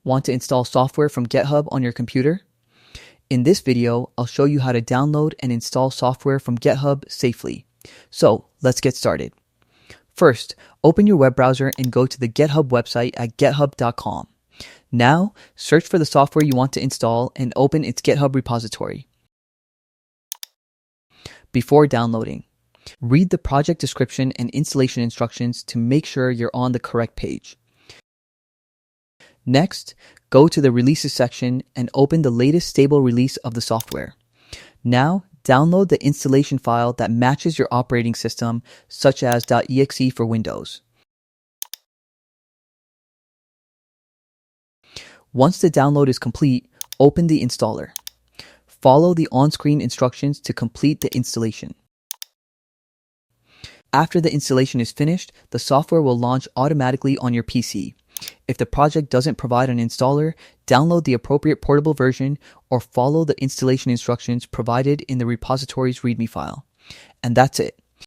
Want to install software from GitHub on your computer? In this video, I'll show you how to download and install software from GitHub safely. So let's get started. First, open your web browser and go to the GitHub website at github.com. Now, search for the software you want to install and open its GitHub repository. Before downloading, read the project description and installation instructions to make sure you're on the correct page. Next, go to the Releases section and open the latest stable release of the software. Now, download the installation file that matches your operating system, such as .exe for Windows. Once the download is complete, open the installer. Follow the on-screen instructions to complete the installation. After the installation is finished, the software will launch automatically on your PC. If the project doesn't provide an installer, download the appropriate portable version or follow the installation instructions provided in the repository's README file. And that's it.